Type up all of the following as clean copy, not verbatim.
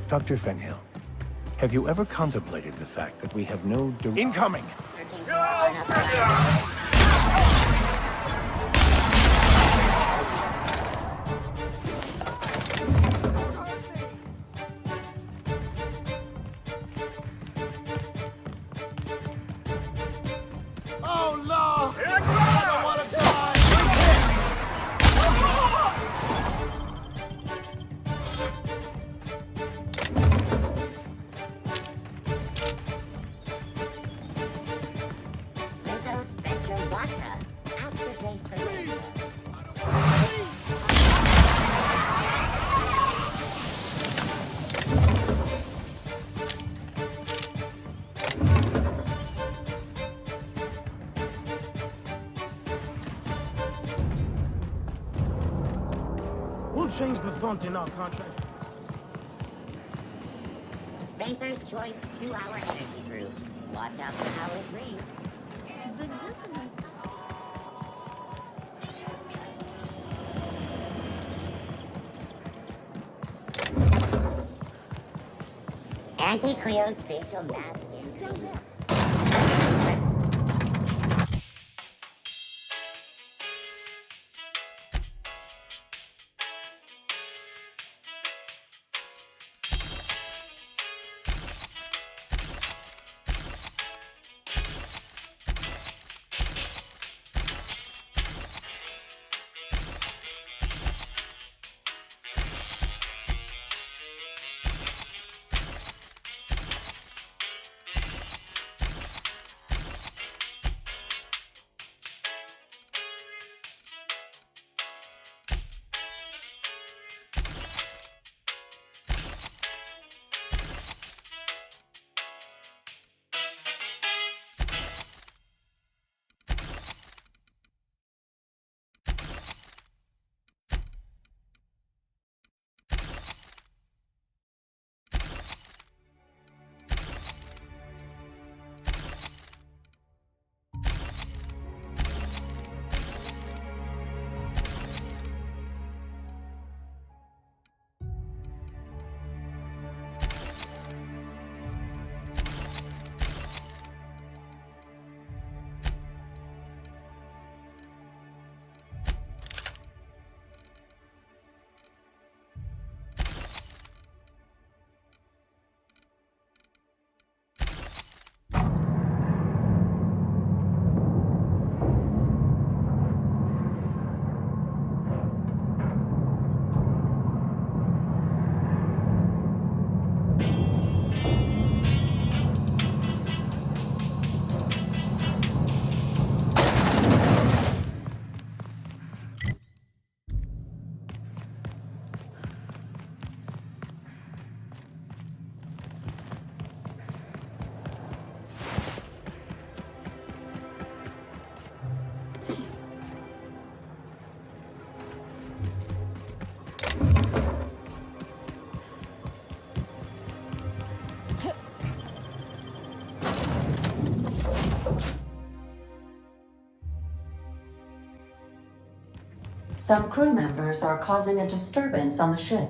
Dr. Fenhill, have you ever contemplated the fact that we have no incoming? Oh no! I don't want to die! We'll change the font in our contract. Spacer's Choice 2-hour energy brew. Watch out for how it reads. The dissonance. Anti-Cleo's facial mask in Down there. Some crew members are causing a disturbance on the ship.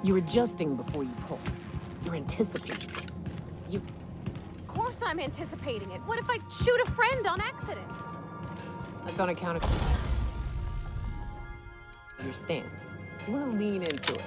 You're adjusting before you pull. You're anticipating. You... Of course I'm anticipating it. What if I shoot a friend on accident? That's on account of your stance. You want to lean into it.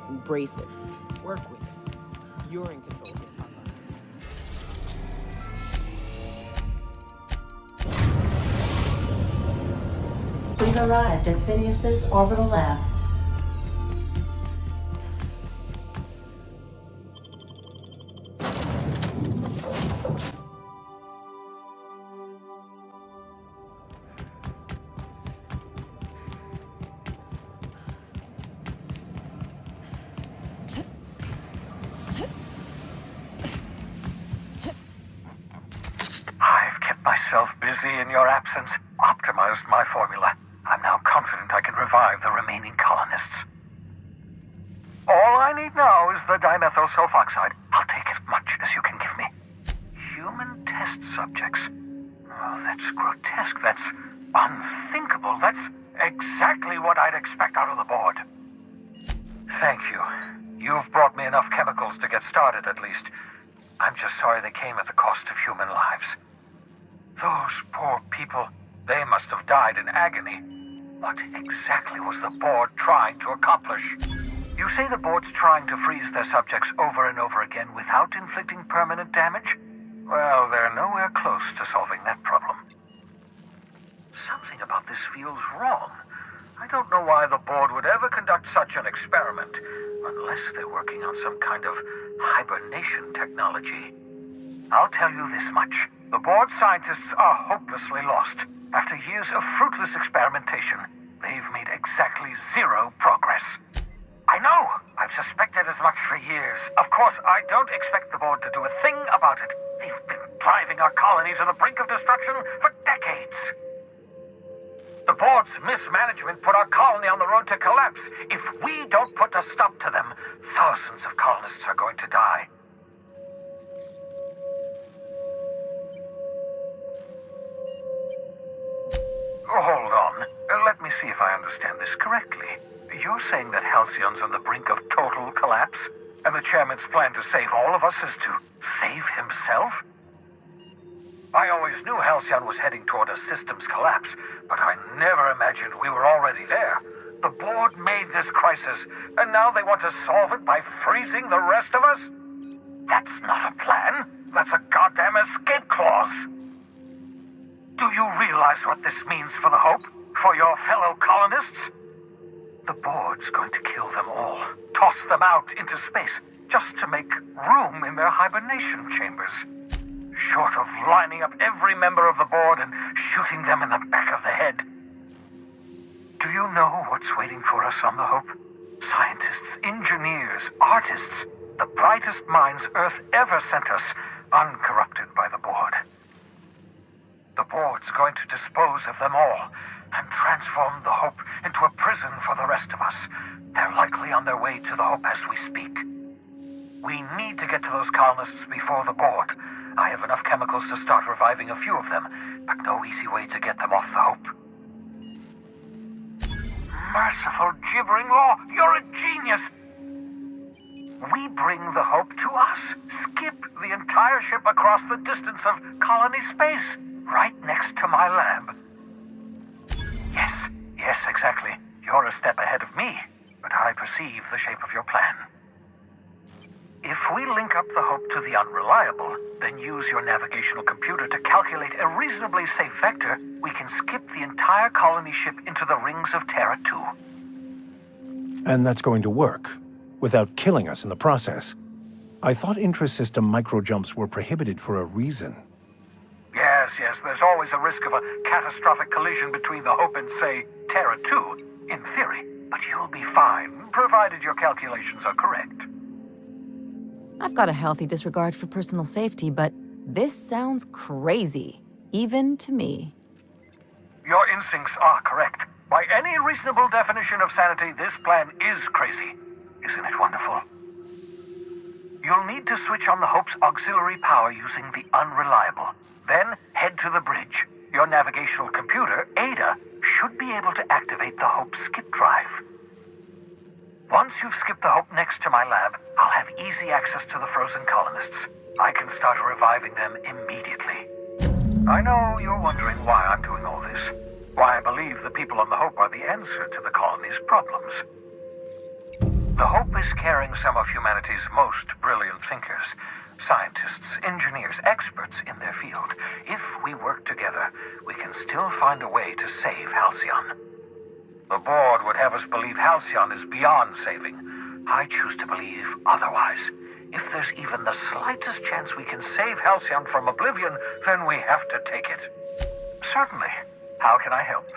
Embrace it. Work with it. You're in control here, Papa. We've arrived at Phineas's orbital lab. I've kept myself busy in your absence, optimized my formula. I'm now confident I can revive the remaining colonists. All I need now is the dimethyl sulfoxide. I'll take as much as you can give me. Human test subjects. Oh, that's grotesque. That's unthinkable. That's exactly what I'd expect out of the board. Thank you. You've brought me enough chemicals to get started, at least. I'm just sorry they came at the cost of human lives. Those poor people, they must have died in agony. What exactly was the board trying to accomplish? You say the board's trying to freeze their subjects over and over again without inflicting permanent damage? Well, they're nowhere close to solving that problem. Something about this feels wrong. I don't know why the board would ever conduct such an experiment, unless they're working on some kind of hibernation technology. I'll tell you this much. The board scientists are hopelessly lost. After years of fruitless experimentation, they've made exactly zero progress. I know! I've suspected as much for years. Of course, I don't expect the board to do a thing about it. They've been driving our colony to the brink of destruction for decades. The board's mismanagement put our colony on the road to collapse. If we don't put a stop to them, thousands of colonists are going to die. Hold on. Let me see if I understand this correctly. You're saying that Halcyon's on the brink of total collapse, and the chairman's plan to save all of us is to save himself? I always knew Halcyon was heading toward a systems collapse, but I never imagined we were already there. The board made this crisis, and now they want to solve it by freezing the rest of us? That's not a plan. That's a goddamn escape clause. Do you realize what this means for the Hope? For your fellow colonists? The board's going to kill them all. Toss them out into space, just to make room in their hibernation chambers. Short of lining up every member of the board and shooting them in the back of the head. Do you know what's waiting for us on the Hope? Scientists, engineers, artists, the brightest minds Earth ever sent us, uncorrupted by the board. The board's going to dispose of them all and transform the Hope into a prison for the rest of us. They're likely on their way to the Hope as we speak. We need to get to those colonists before the board. I have enough chemicals to start reviving a few of them, but no easy way to get them off the Hope. Merciful gibbering law, you're a genius! We bring the Hope to us. Skip The entire ship across the distance of colony space, right next to my lab. Yes, exactly. You're a step ahead of me, but I perceive the shape of your plan. If we link up the Hope to the Unreliable, then use your navigational computer to calculate a reasonably safe vector, we can skip the entire colony ship into the rings of Terra 2. And that's going to work, without killing us in the process. I thought intra-system microjumps were prohibited for a reason. Yes, there's always a risk of a catastrophic collision between the Hope and, say, Terra 2, in theory. But you'll be fine, provided your calculations are correct. I've got a healthy disregard for personal safety, but this sounds crazy, even to me. Your instincts are correct. By any reasonable definition of sanity, this plan is crazy. Isn't it wonderful? You'll need to switch on the Hope's auxiliary power using the Unreliable. Then head to the bridge. Your navigational computer, Ada, should be able to activate the Hope's skip drive. Once you've skipped the Hope next to my lab, I'll have easy access to the frozen colonists. I can start reviving them immediately. I know you're wondering why I'm doing all this. Why I believe the people on the Hope are the answer to the colony's problems. The Hope is carrying some of humanity's most brilliant thinkers. Scientists, engineers, experts in their field. If we work together, we can still find a way to save Halcyon. The board would have us believe Halcyon is beyond saving. I choose to believe otherwise. If there's even the slightest chance we can save Halcyon from oblivion, then we have to take it. Certainly. How can I help?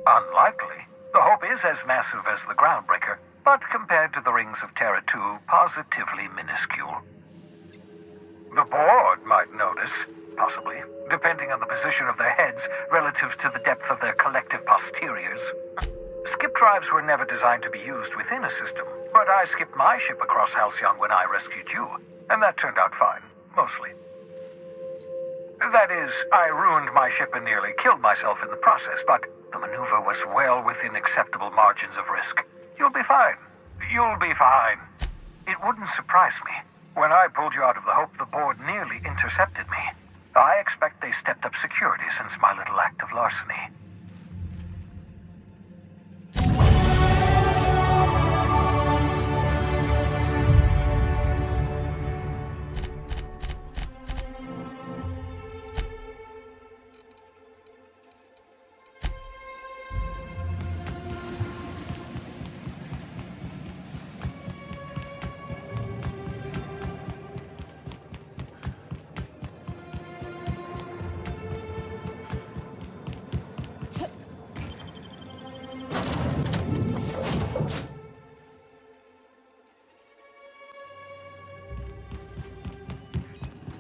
Unlikely. The Hope is as massive as the Groundbreaker, but compared to the rings of Terra 2, positively minuscule. The board might notice, possibly, depending on the position of their heads relative to the depth of their collective posteriors. Skip drives were never designed to be used within a system, but I skipped my ship across Halcyon when I rescued you, and that turned out fine, mostly. That is, I ruined my ship and nearly killed myself in the process, but the maneuver was well within acceptable margins of risk. You'll be fine. You'll be fine. It wouldn't surprise me. When I pulled you out of the Hope, the board nearly intercepted me. I expect they stepped up security since my little act of larceny.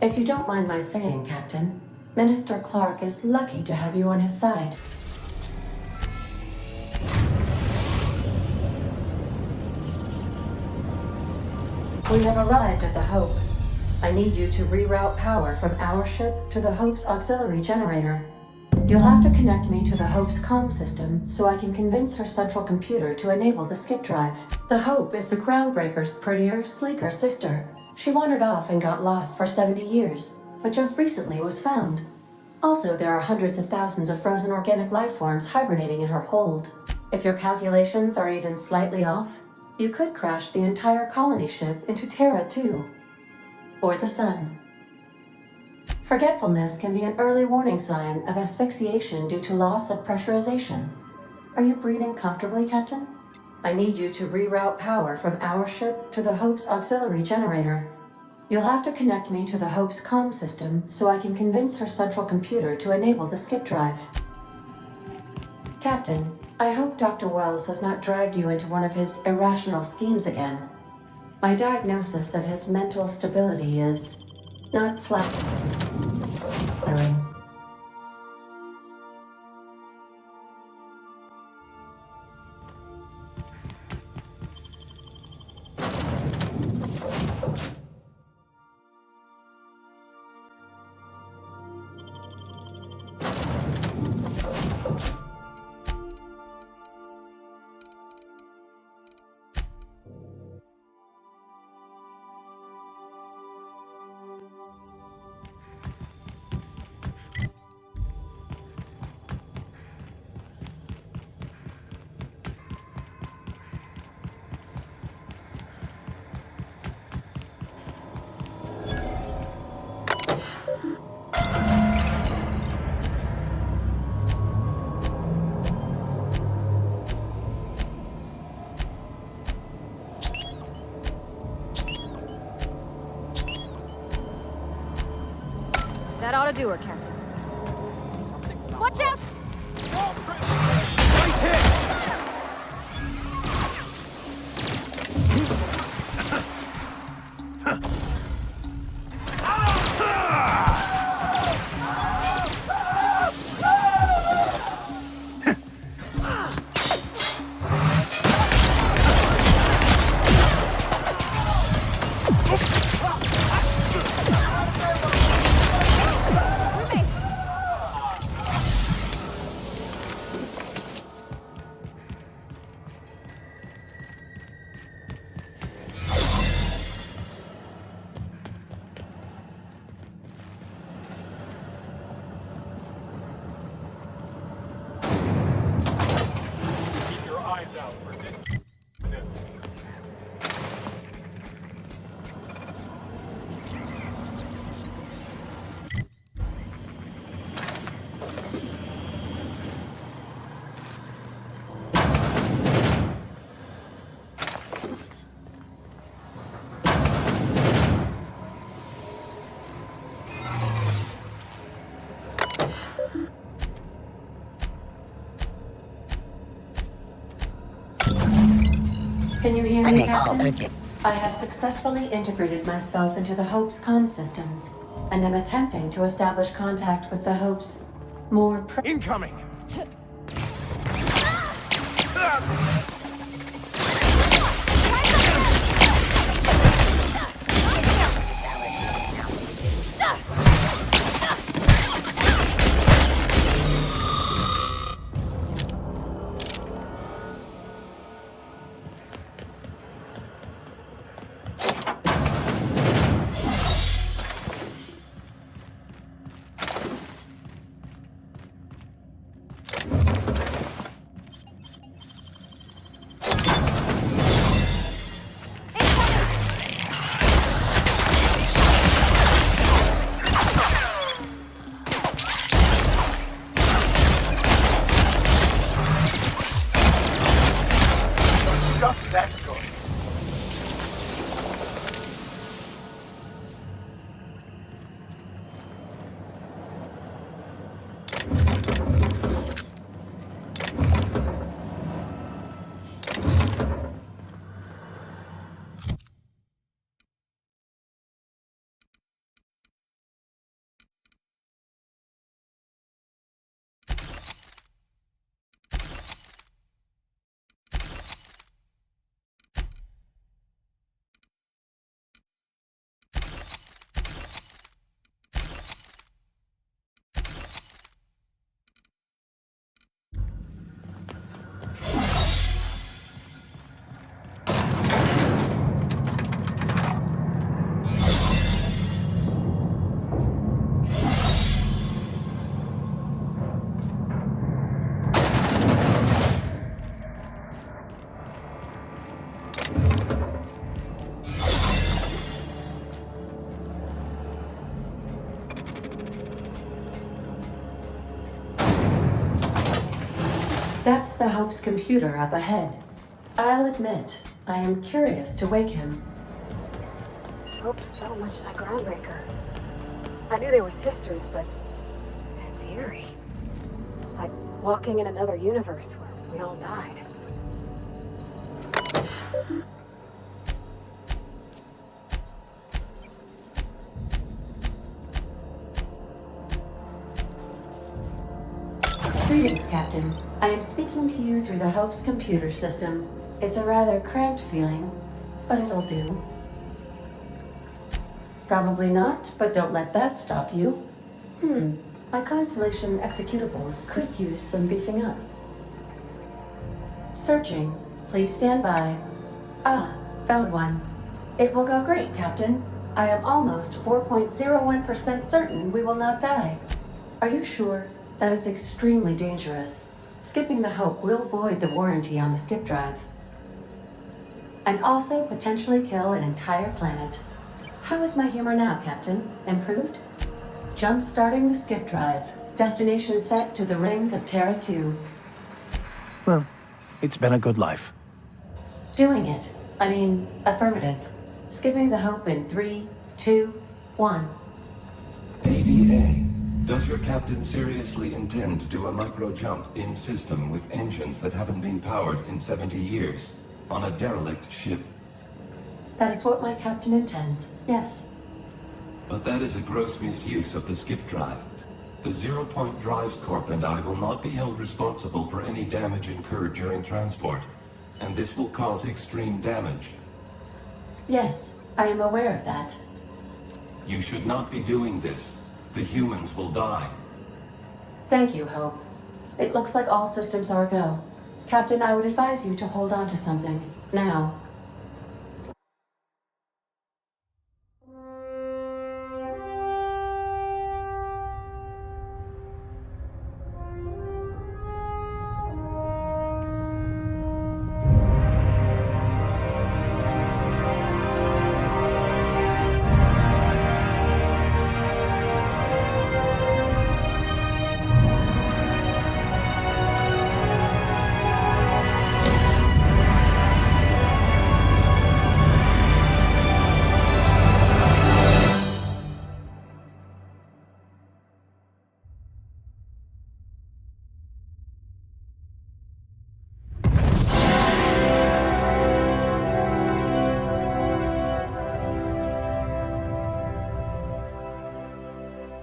If you don't mind my saying, Captain, Minister Clark is lucky to have you on his side. We have arrived at the Hope. I need you to reroute power from our ship to the Hope's auxiliary generator. You'll have to connect me to the Hope's comm system so I can convince her central computer to enable the skip drive. The Hope is the Groundbreaker's prettier, sleeker sister. She wandered off and got lost for 70 years, but just recently was found. Also, there are hundreds of thousands of frozen organic life forms hibernating in her hold. If your calculations are even slightly off, you could crash the entire colony ship into Terra 2. Or the Sun. Forgetfulness can be an early warning sign of asphyxiation due to loss of pressurization. Are you breathing comfortably, Captain? I need you to reroute power from our ship to the Hope's auxiliary generator. You'll have to connect me to the Hope's comm system so I can convince her central computer to enable the skip drive. Captain, I hope Dr. Wells has not dragged you into one of his irrational schemes again. My diagnosis of his mental stability is not flattering. That'll do her, Captain. Watch out! Nice hit! Can you hear me, Captain? I have successfully integrated myself into the Hope's comm systems, and am attempting to establish contact with the Hope's more Incoming! That's good. That's the Hope's computer up ahead. I'll admit, I am curious to wake him. Hope's so much like Groundbreaker. I knew they were sisters, but it's eerie. Like walking in another universe where we all died. Greetings, Captain. I am speaking to you through the Hope's computer system. It's a rather cramped feeling, but it'll do. Probably not, but don't let that stop you. My Constellation executables could use some beefing up. Searching. Please stand by. Ah, found one. It will go great, Captain. I am almost 4.01% certain we will not die. Are you sure? That is extremely dangerous. Skipping the Hope will void the warranty on the skip drive. And also potentially kill an entire planet. How is my humor now, Captain? Improved? Jump-starting the skip drive. Destination set to the rings of Terra 2. Well, it's been a good life. Doing it. I mean, affirmative. Skipping the Hope in 3, 2, 1. ADA Does your captain seriously intend to do a micro-jump in system with engines that haven't been powered in 70 years on a derelict ship? That is what my captain intends, yes. But that is a gross misuse of the skip drive. The Zero Point Drives Corp and I will not be held responsible for any damage incurred during transport, and this will cause extreme damage. Yes, I am aware of that. You should not be doing this. The humans will die. Thank you, Hope. It looks like all systems are a go. Captain, I would advise you to hold on to something. Now.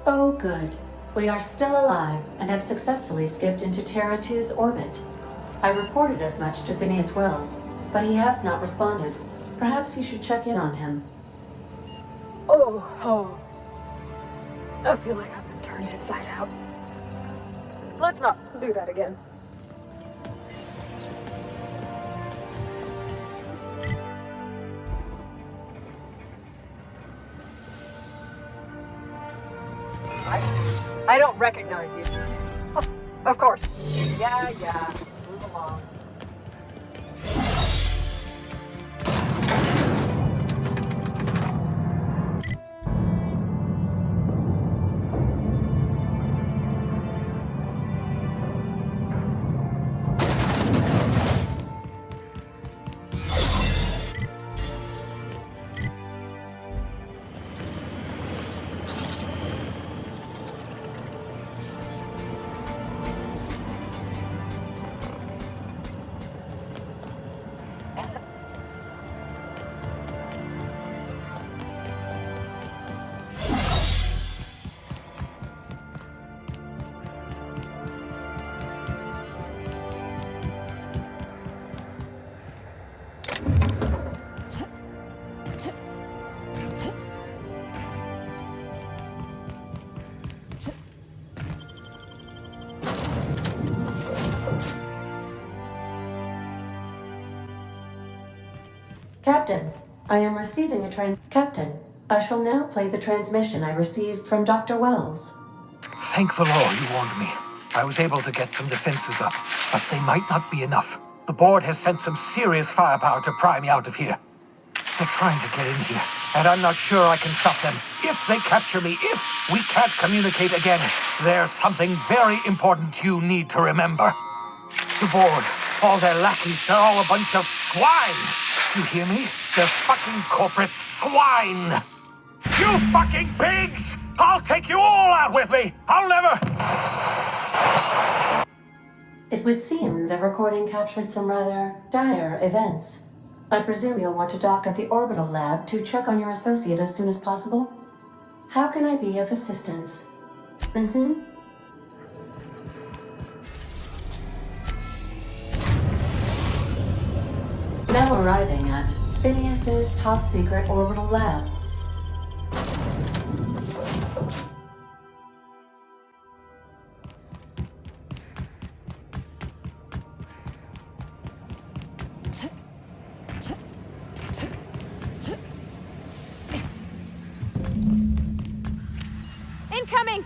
Oh, good. We are still alive and have successfully skipped into Terra 2's orbit. I reported as much to Phineas Wells, but he has not responded. Perhaps you should check in on him. Oh. I feel like I've been turned inside out. Let's not do that again. I don't recognize you. Oh, of course. Yeah. Move along. Captain, I am receiving a Captain, I shall now play the transmission I received from Dr. Wells. Thank the Lord you warned me. I was able to get some defenses up, but they might not be enough. The board has sent some serious firepower to pry me out of here. They're trying to get in here, and I'm not sure I can stop them. If they capture me, if we can't communicate again, there's something very important you need to remember. The board, all their lackeys, they're all a bunch of swine. Do you hear me? They're fucking corporate swine. You fucking pigs! I'll take you all out with me! I'll never... It would seem the recording captured some rather dire events. I presume you'll want to dock at the orbital lab to check on your associate as soon as possible? How can I be of assistance? Now arriving at Phineas's top-secret orbital lab. Incoming!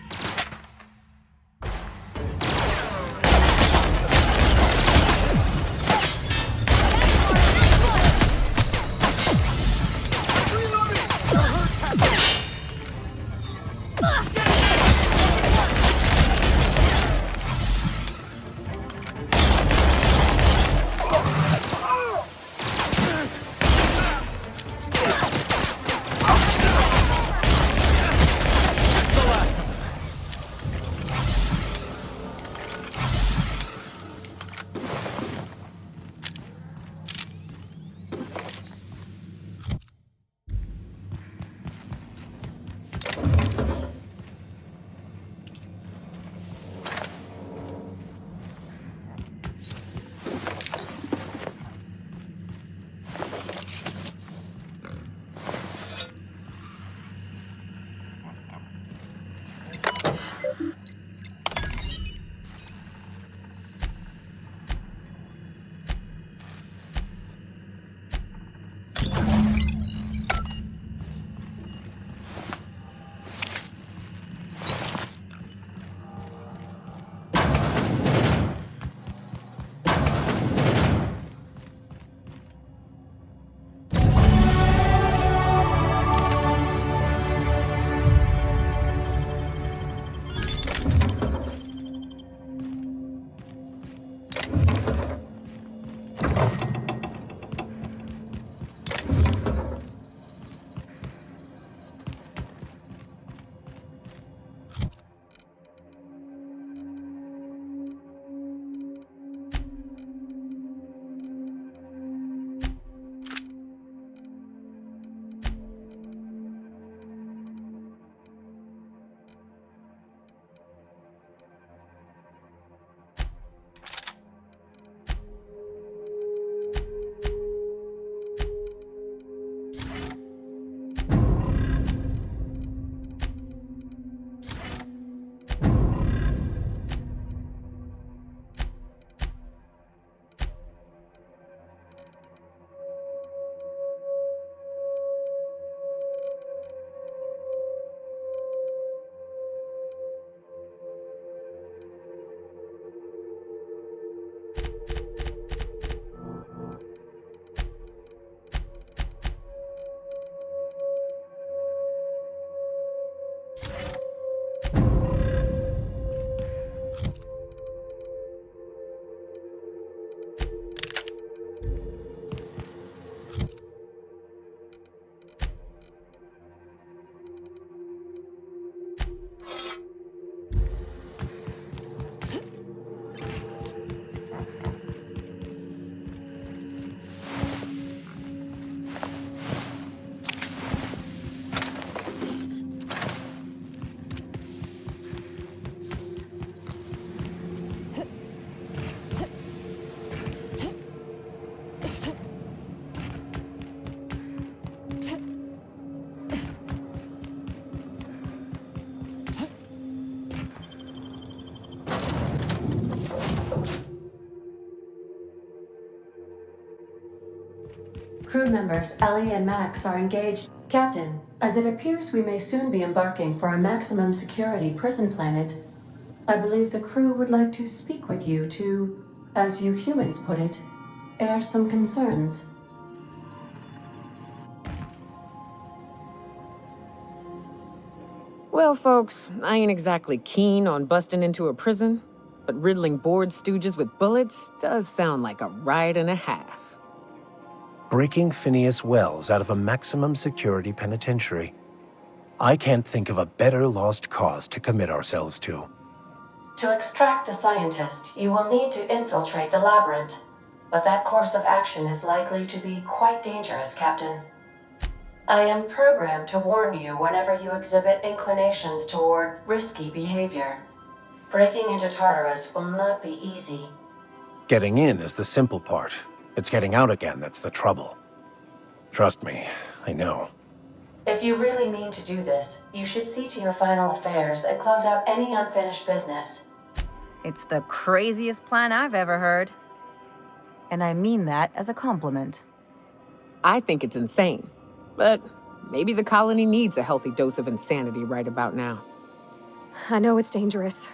Crew members Ellie and Max are engaged. Captain, as it appears we may soon be embarking for a maximum security prison planet, I believe the crew would like to speak with you to, as you humans put it, air some concerns. Well, folks, I ain't exactly keen on busting into a prison, but riddling bored stooges with bullets does sound like a ride and a half. Breaking Phineas Wells out of a maximum security penitentiary. I can't think of a better lost cause to commit ourselves to. To extract the scientist, you will need to infiltrate the labyrinth, but that course of action is likely to be quite dangerous, Captain. I am programmed to warn you whenever you exhibit inclinations toward risky behavior. Breaking into Tartarus will not be easy. Getting in is the simple part. It's getting out again that's the trouble. Trust me, I know. If you really mean to do this, you should see to your final affairs and close out any unfinished business. It's the craziest plan I've ever heard. And I mean that as a compliment. I think it's insane, but maybe the colony needs a healthy dose of insanity right about now. I know it's dangerous,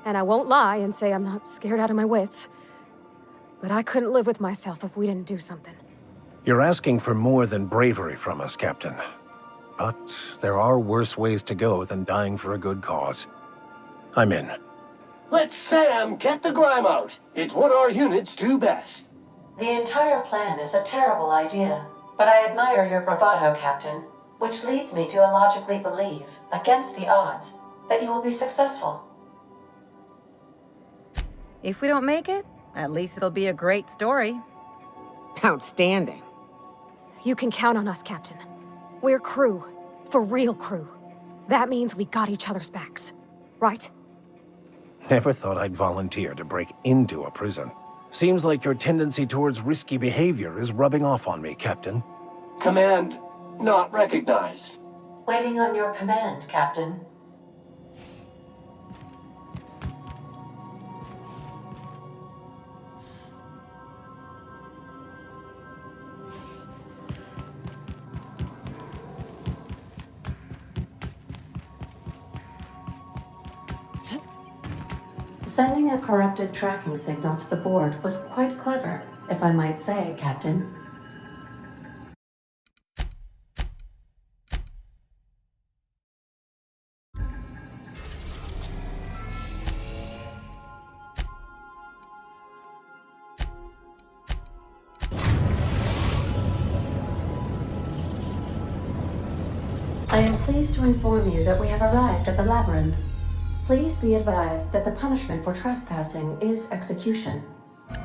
and I won't lie and say I'm not scared out of my wits. But I couldn't live with myself if we didn't do something. You're asking for more than bravery from us, Captain. But there are worse ways to go than dying for a good cause. I'm in. Let Sam get the grime out. It's what our units do best. The entire plan is a terrible idea, but I admire your bravado, Captain, which leads me to illogically believe, against the odds, that you will be successful. If we don't make it, at least it'll be a great story. Outstanding. You can count on us, Captain. We're crew. For real crew. That means we got each other's backs. Right? Never thought I'd volunteer to break into a prison. Seems like your tendency towards risky behavior is rubbing off on me, Captain. Command not recognized. Waiting on your command, Captain. Sending a corrupted tracking signal to the board was quite clever, if I might say, Captain. I am pleased to inform you that we have arrived at the labyrinth. Please be advised that the punishment for trespassing is execution.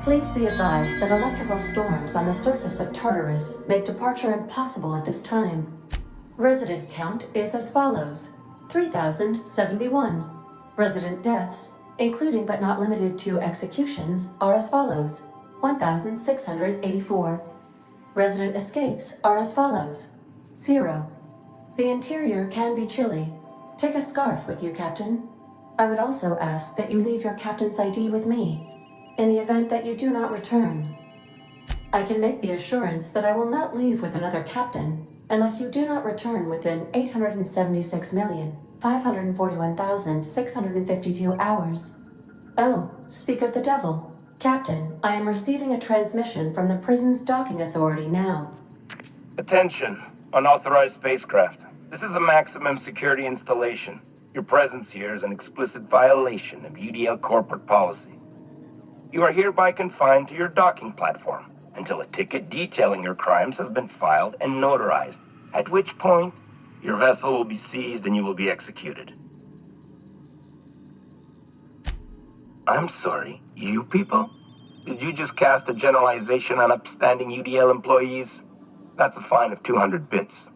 Please be advised that electrical storms on the surface of Tartarus make departure impossible at this time. Resident count is as follows: 3,071. Resident deaths, including but not limited to executions, are as follows: 1,684. Resident escapes are as follows: 0. The interior can be chilly. Take a scarf with you, Captain. I would also ask that you leave your captain's ID with me, in the event that you do not return. I can make the assurance that I will not leave with another captain unless you do not return within 876,541,652 hours. Oh, speak of the devil. Captain, I am receiving a transmission from the prison's docking authority now. Attention, unauthorized spacecraft. This is a maximum security installation. Your presence here is an explicit violation of UDL corporate policy. You are hereby confined to your docking platform until a ticket detailing your crimes has been filed and notarized, at which point your vessel will be seized and you will be executed. I'm sorry, you people? Did you just cast a generalization on upstanding UDL employees? That's a fine of 200 bits.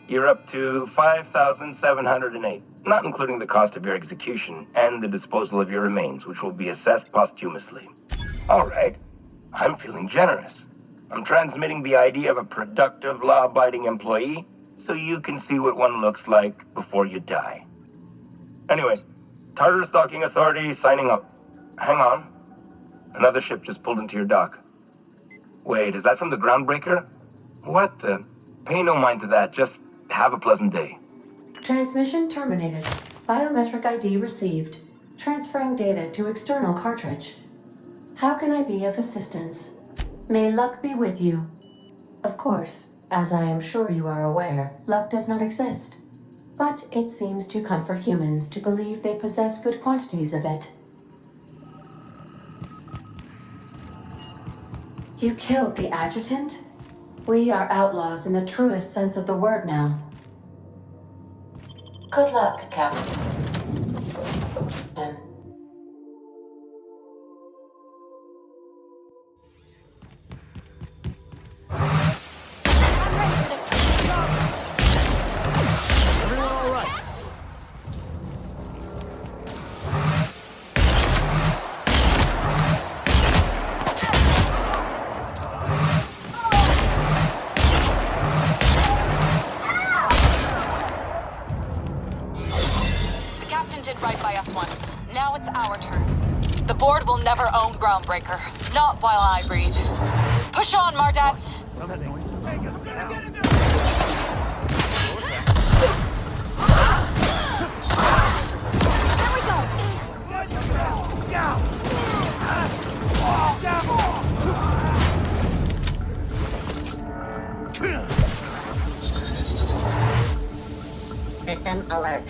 You're up to 5,708, not including the cost of your execution and the disposal of your remains, which will be assessed posthumously. All right, I'm feeling generous. I'm transmitting the ID of a productive, law-abiding employee so you can see what one looks like before you die. Anyway, Tartarus Docking Authority signing up. Hang on. Another ship just pulled into your dock. Wait, is that from the Groundbreaker? What the? Pay no mind to that. Just have a pleasant day. Transmission terminated. Biometric ID received. Transferring data to external cartridge. How can I be of assistance? May luck be with you. Of course, as I am sure you are aware, luck does not exist. But it seems to comfort humans to believe they possess good quantities of it. You killed the adjutant? We are outlaws in the truest sense of the word now. Good luck, Captain. Never own Groundbreaker. Not while I breathe. Push on, Mardat! System alert.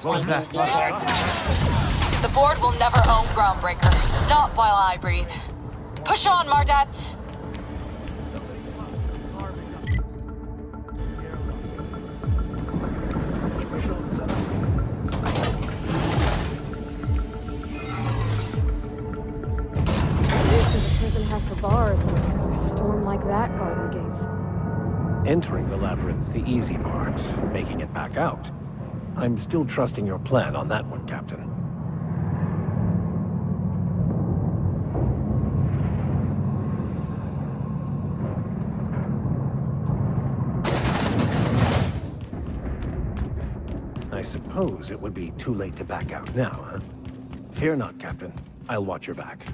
What was that? The board will never own Groundbreaker. Not while I breathe. Push on, Mardat! The prison had for bars when it's got a storm like that guarding the gates. Entering the labyrinth's the easy part. Making it back out. I'm still trusting your plan on that one, Captain. I suppose it would be too late to back out now, huh? Fear not, Captain. I'll watch your back.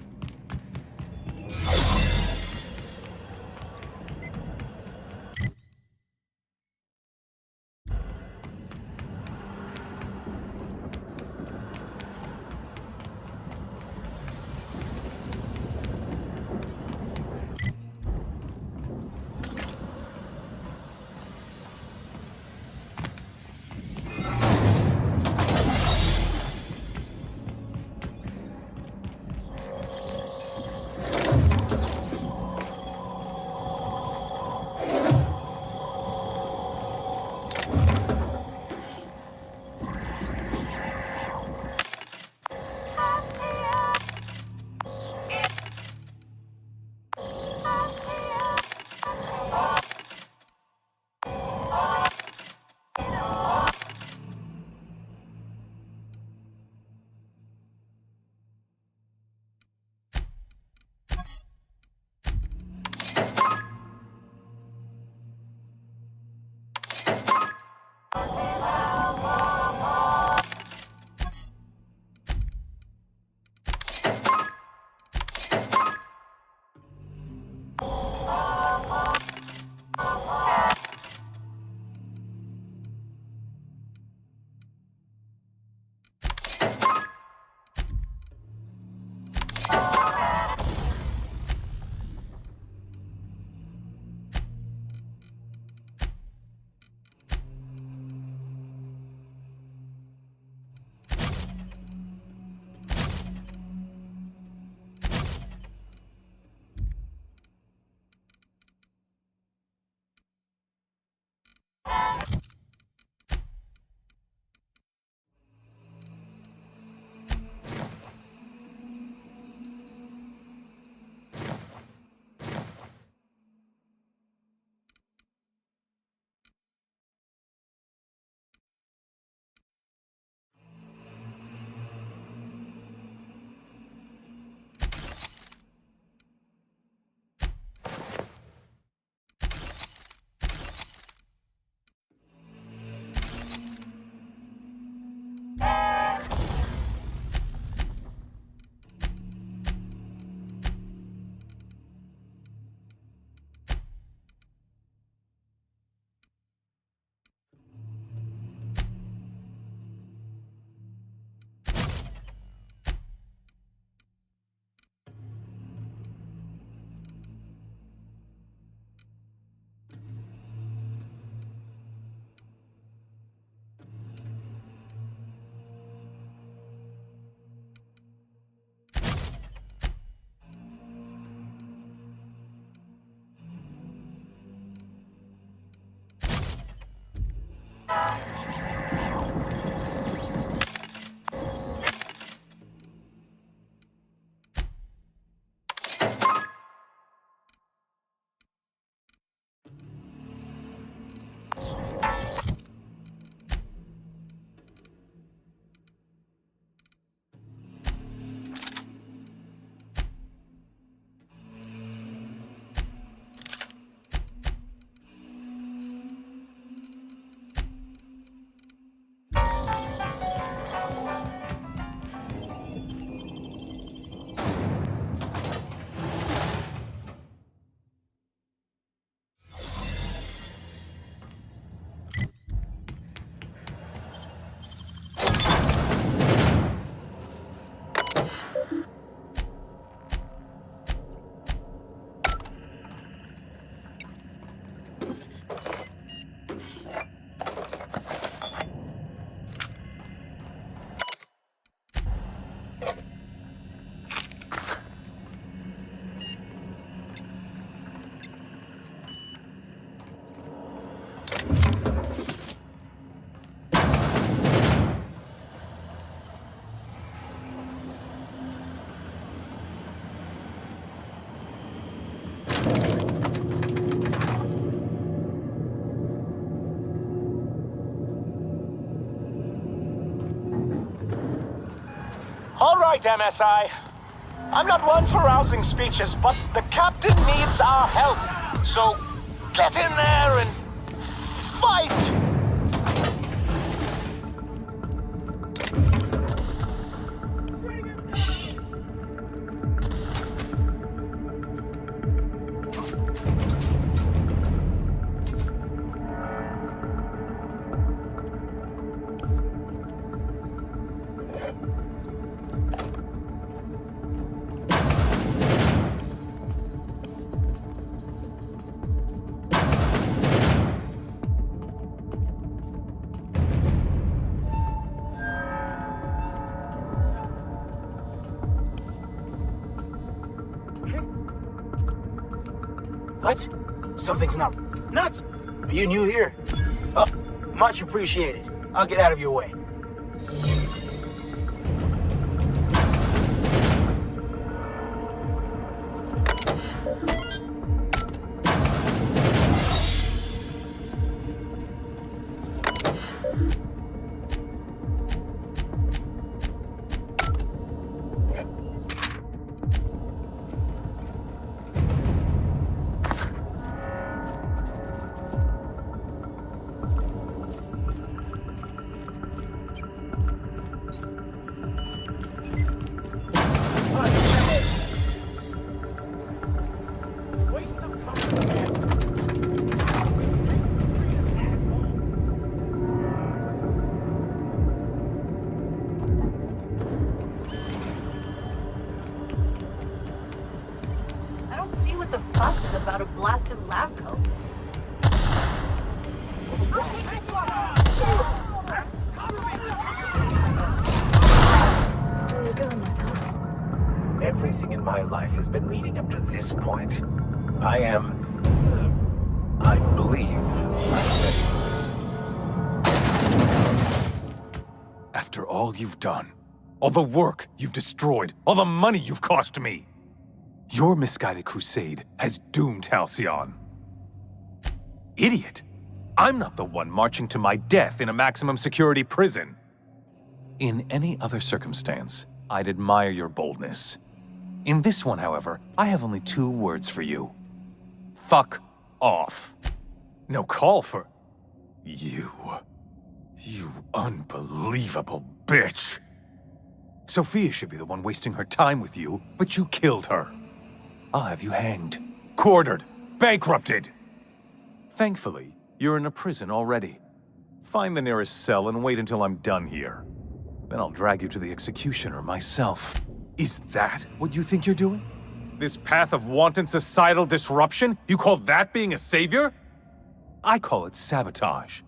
right, MSI. I'm not one for rousing speeches, but the captain needs our help. So, get in there and fight! What? Something's not nuts. Are you new here? Oh, much appreciated. I'll get out of your way. About a blasted lab coat. Where are you going, myself? Everything in my life has been leading up to this point. I believe I'm ready for this. After all you've done, all the work you've destroyed, all the money you've cost me, your misguided crusade has doomed Halcyon. Idiot! I'm not the one marching to my death in a maximum security prison. In any other circumstance, I'd admire your boldness. In this one, however, I have only 2 words for you. Fuck off. No call for... You unbelievable bitch. Sophia should be the one wasting her time with you, but you killed her. I'll have you hanged, quartered, bankrupted. Thankfully, you're in a prison already. Find the nearest cell and wait until I'm done here. Then I'll drag you to the executioner myself. Is that what you think you're doing? This path of wanton societal disruption? You call that being a savior? I call it sabotage.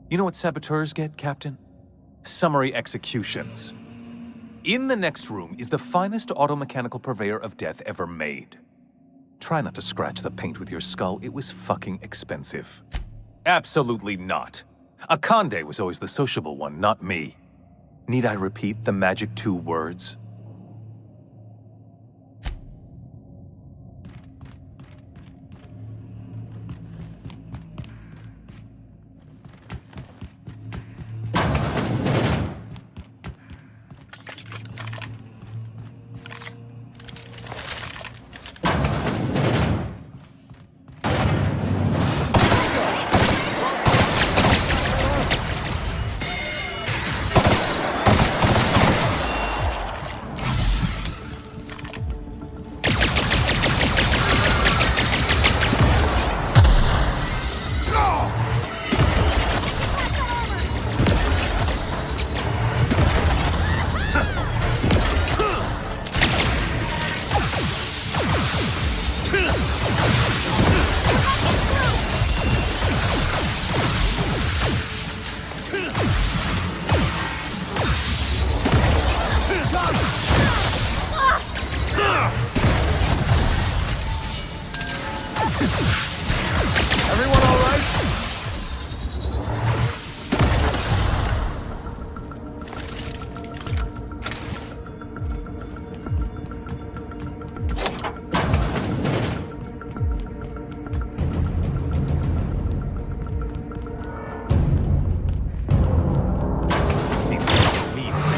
You know what saboteurs get, Captain? Summary executions. In the next room is the finest automechanical purveyor of death ever made. Try not to scratch the paint with your skull, it was fucking expensive. Absolutely not. Akande was always the sociable one, not me. Need I repeat the magic 2 words?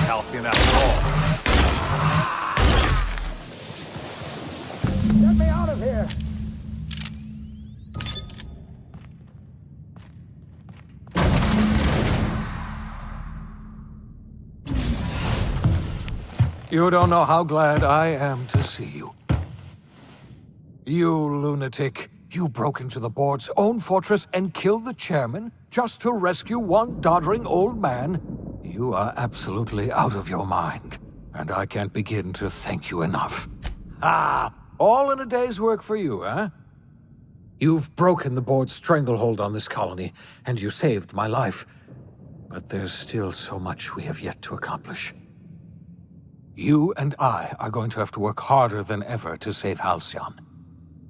Halcyon after all. Get me out of here! You don't know how glad I am to see you. You lunatic. You broke into the board's own fortress and killed the chairman just to rescue one doddering old man? You are absolutely out of your mind, and I can't begin to thank you enough. Ah, all in a day's work for you, huh? You've broken the board's stranglehold on this colony, and you saved my life. But there's still so much we have yet to accomplish. You and I are going to have to work harder than ever to save Halcyon.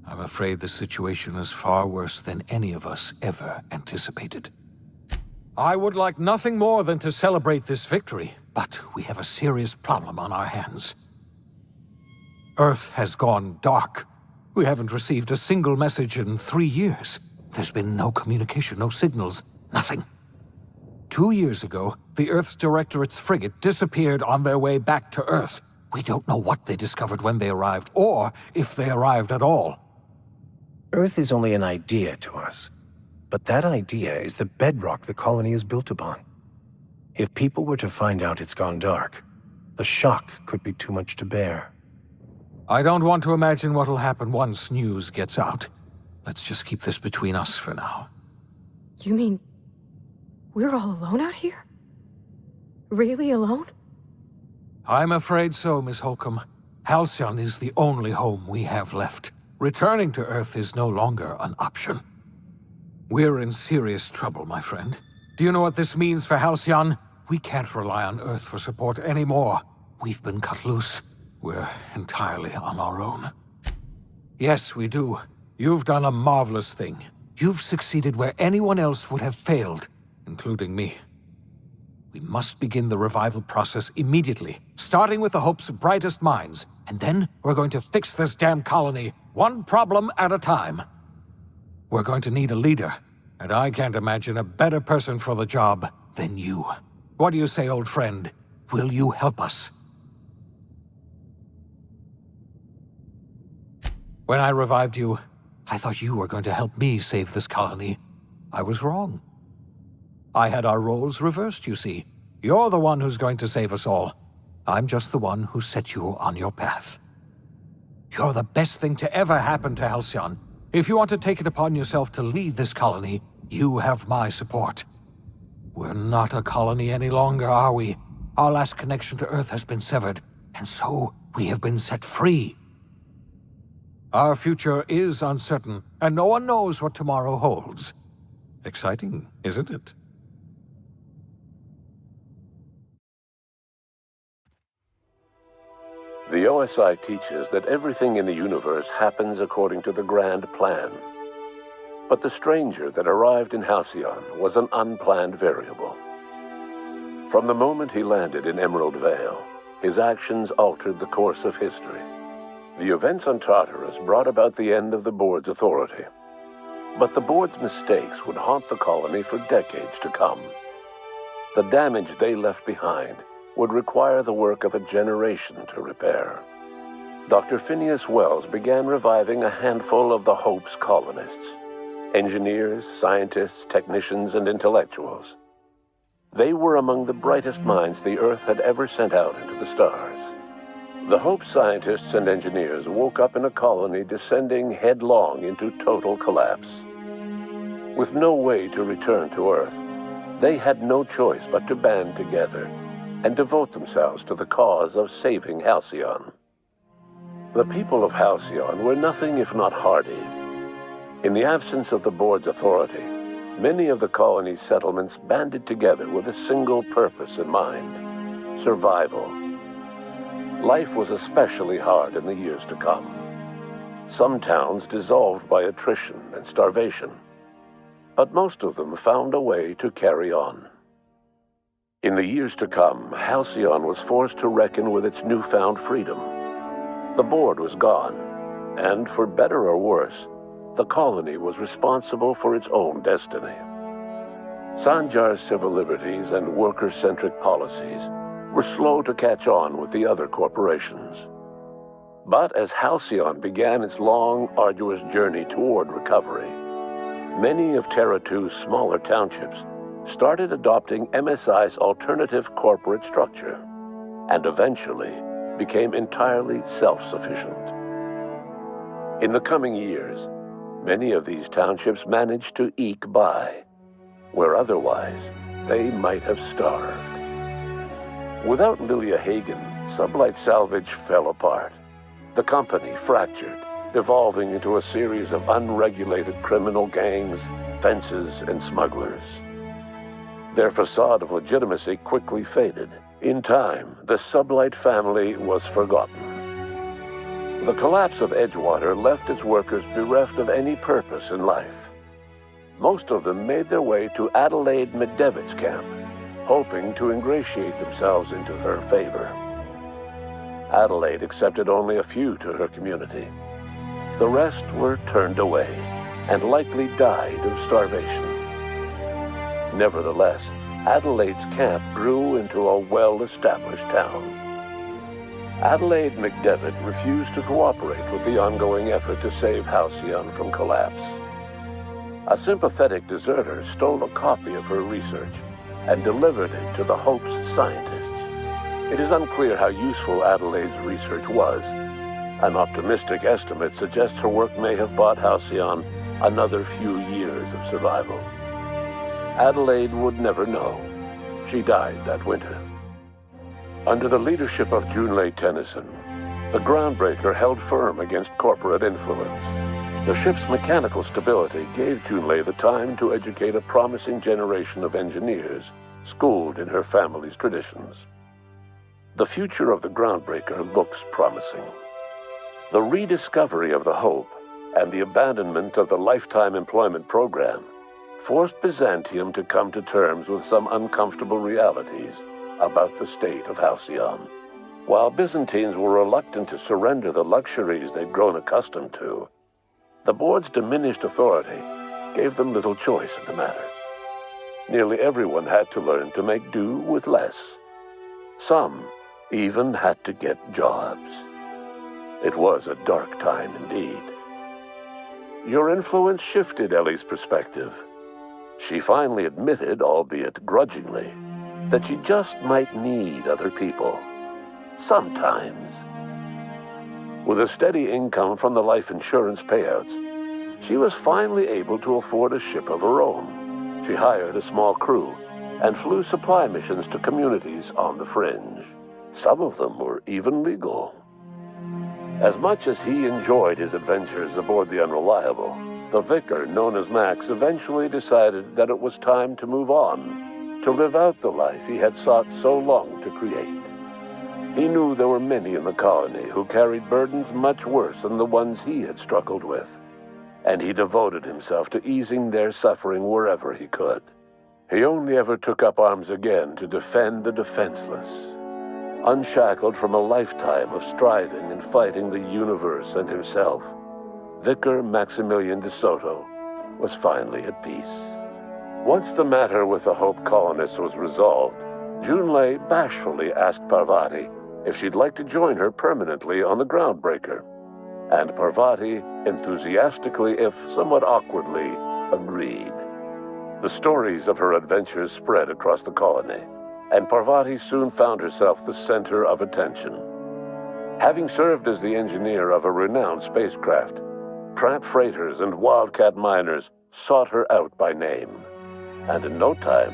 I'm afraid the situation is far worse than any of us ever anticipated. I would like nothing more than to celebrate this victory, but we have a serious problem on our hands. Earth has gone dark. We haven't received a single message in 3 years. There's been no communication, no signals, nothing. 2 years ago, the Earth's Directorate's frigate disappeared on their way back to Earth. We don't know what they discovered when they arrived, or if they arrived at all. Earth is only an idea to us, but that idea is the bedrock the colony is built upon. If people were to find out it's gone dark, the shock could be too much to bear. I don't want to imagine what'll happen once news gets out. Let's just keep this between us for now. You mean we're all alone out here? Really alone? I'm afraid so, Miss Holcomb. Halcyon is the only home we have left. Returning to Earth is no longer an option. We're in serious trouble, my friend. Do you know what this means for Halcyon? We can't rely on Earth for support anymore. We've been cut loose. We're entirely on our own. Yes, we do. You've done a marvelous thing. You've succeeded where anyone else would have failed, including me. We must begin the revival process immediately, starting with the Hope's brightest minds, and then we're going to fix this damn colony, one problem at a time. We're going to need a leader, and I can't imagine a better person for the job than you. What do you say, old friend? Will you help us? When I revived you, I thought you were going to help me save this colony. I was wrong. I had our roles reversed, you see. You're the one who's going to save us all. I'm just the one who set you on your path. You're the best thing to ever happen to Halcyon. If you want to take it upon yourself to lead this colony, you have my support. We're not a colony any longer, are we? Our last connection to Earth has been severed, and so we have been set free. Our future is uncertain, and no one knows what tomorrow holds. Exciting, isn't it? The OSI teaches that everything in the universe happens according to the grand plan. But the stranger that arrived in Halcyon was an unplanned variable. From the moment he landed in Emerald Vale, his actions altered the course of history. The events on Tartarus brought about the end of the board's authority. But the board's mistakes would haunt the colony for decades to come. The damage they left behind would require the work of a generation to repair. Dr. Phineas Wells began reviving a handful of the Hope's colonists. Engineers, scientists, technicians, and intellectuals. They were among the brightest minds the Earth had ever sent out into the stars. The Hope scientists and engineers woke up in a colony descending headlong into total collapse. With no way to return to Earth, they had no choice but to band together and devote themselves to the cause of saving Halcyon. The people of Halcyon were nothing if not hardy. In the absence of the board's authority, many of the colony's settlements banded together with a single purpose in mind: survival. Life was especially hard in the years to come. Some towns dissolved by attrition and starvation, but most of them found a way to carry on. In the years to come, Halcyon was forced to reckon with its newfound freedom. The board was gone, and for better or worse, the colony was responsible for its own destiny. Sanjar's civil liberties and worker-centric policies were slow to catch on with the other corporations. But as Halcyon began its long, arduous journey toward recovery, many of Terra 2's smaller townships started adopting MSI's alternative corporate structure, and eventually became entirely self-sufficient. In the coming years, many of these townships managed to eke by, where otherwise they might have starved. Without Lilia Hagen, Sublight Salvage fell apart. The company fractured, evolving into a series of unregulated criminal gangs, fences, and smugglers. Their facade of legitimacy quickly faded. In time, the Sublight family was forgotten. The collapse of Edgewater left its workers bereft of any purpose in life. Most of them made their way to Adelaide McDevitt's camp, hoping to ingratiate themselves into her favor. Adelaide accepted only a few to her community. The rest were turned away, and likely died of starvation. Nevertheless, Adelaide's camp grew into a well-established town. Adelaide McDevitt refused to cooperate with the ongoing effort to save Halcyon from collapse. A sympathetic deserter stole a copy of her research and delivered it to the Hope's scientists. It is unclear how useful Adelaide's research was. An optimistic estimate suggests her work may have bought Halcyon another few years of survival. Adelaide would never know. She died that winter. Under the leadership of Junlei Tennyson, the Groundbreaker held firm against corporate influence. The ship's mechanical stability gave Junlei the time to educate a promising generation of engineers, schooled in her family's traditions. The future of the Groundbreaker looks promising. The rediscovery of the Hope and the abandonment of the lifetime employment program forced Byzantium to come to terms with some uncomfortable realities about the state of Halcyon. While Byzantines were reluctant to surrender the luxuries they'd grown accustomed to, the board's diminished authority gave them little choice in the matter. Nearly everyone had to learn to make do with less. Some even had to get jobs. It was a dark time indeed. Your influence shifted Ellie's perspective. She finally admitted, albeit grudgingly, that she just might need other people. Sometimes. With a steady income from the life insurance payouts, she was finally able to afford a ship of her own. She hired a small crew and flew supply missions to communities on the fringe. Some of them were even legal. As much as he enjoyed his adventures aboard the Unreliable, the vicar, known as Max, eventually decided that it was time to move on, to live out the life he had sought so long to create. He knew there were many in the colony who carried burdens much worse than the ones he had struggled with, and he devoted himself to easing their suffering wherever he could. He only ever took up arms again to defend the defenseless. Unshackled from a lifetime of striving and fighting the universe and himself, Vicar Maximilian de Soto was finally at peace. Once the matter with the Hope colonists was resolved, Junlei bashfully asked Parvati if she'd like to join her permanently on the Groundbreaker, and Parvati enthusiastically, if somewhat awkwardly, agreed. The stories of her adventures spread across the colony, and Parvati soon found herself the center of attention. Having served as the engineer of a renowned spacecraft, tramp freighters and wildcat miners sought her out by name, and in no time,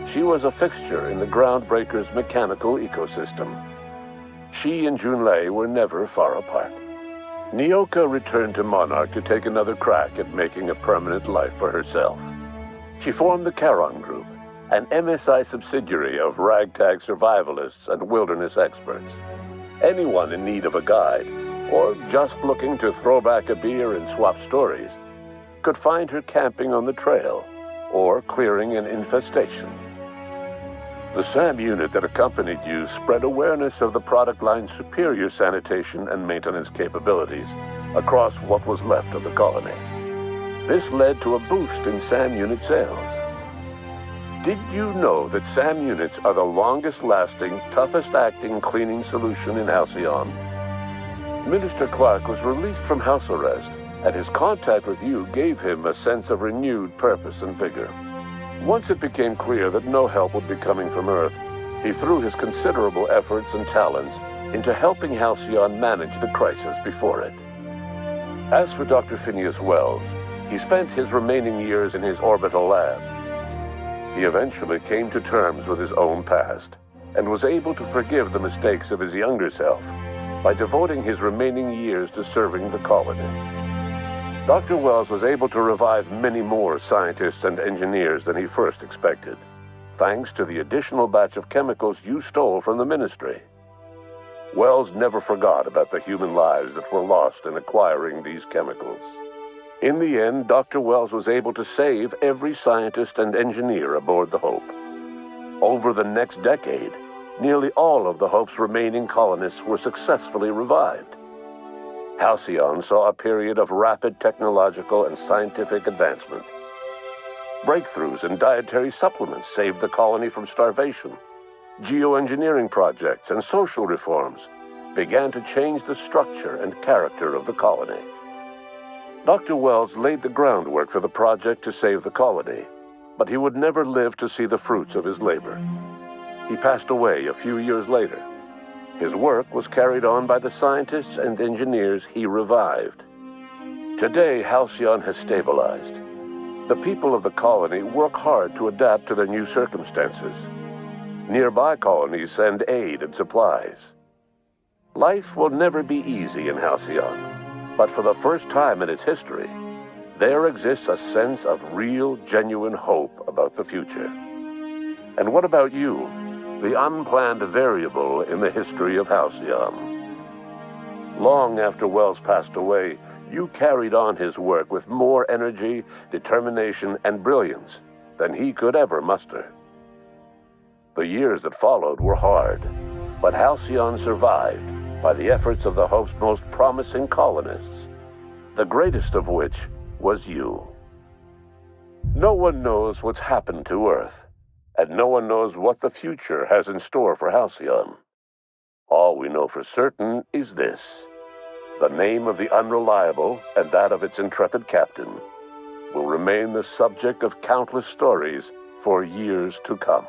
she was a fixture in the Groundbreaker's mechanical ecosystem. She and Junlei were never far apart. Nyoka returned to Monarch to take another crack at making a permanent life for herself. She formed the Charon Group, an MSI subsidiary of ragtag survivalists and wilderness experts. Anyone in need of a guide, or just looking to throw back a beer and swap stories, could find her camping on the trail, or clearing an infestation. The SAM unit that accompanied you spread awareness of the product line's superior sanitation and maintenance capabilities across what was left of the colony. This led to a boost in SAM unit sales. Did you know that SAM units are the longest-lasting, toughest-acting cleaning solution in Halcyon? Minister Clark was released from house arrest, and his contact with you gave him a sense of renewed purpose and vigor. Once it became clear that no help would be coming from Earth, he threw his considerable efforts and talents into helping Halcyon manage the crisis before it. As for Dr. Phineas Wells, he spent his remaining years in his orbital lab. He eventually came to terms with his own past, and was able to forgive the mistakes of his younger self by devoting his remaining years to serving the colony. Dr. Wells was able to revive many more scientists and engineers than he first expected, thanks to the additional batch of chemicals you stole from the Ministry. Wells never forgot about the human lives that were lost in acquiring these chemicals. In the end, Dr. Wells was able to save every scientist and engineer aboard the Hope. Over the next decade, nearly all of the Hope's remaining colonists were successfully revived. Halcyon saw a period of rapid technological and scientific advancement. Breakthroughs in dietary supplements saved the colony from starvation. Geoengineering projects and social reforms began to change the structure and character of the colony. Dr. Wells laid the groundwork for the project to save the colony, but he would never live to see the fruits of his labor. He passed away a few years later. His work was carried on by the scientists and engineers he revived. Today, Halcyon has stabilized. The people of the colony work hard to adapt to their new circumstances. Nearby colonies send aid and supplies. Life will never be easy in Halcyon, but for the first time in its history, there exists a sense of real, genuine hope about the future. And what about you, the unplanned variable in the history of Halcyon? Long after Wells passed away, you carried on his work with more energy, determination, and brilliance than he could ever muster. The years that followed were hard, but Halcyon survived by the efforts of the Hope's most promising colonists, the greatest of which was you. No one knows what's happened to Earth, and no one knows what the future has in store for Halcyon. All we know for certain is this: the name of the Unreliable and that of its intrepid captain will remain the subject of countless stories for years to come.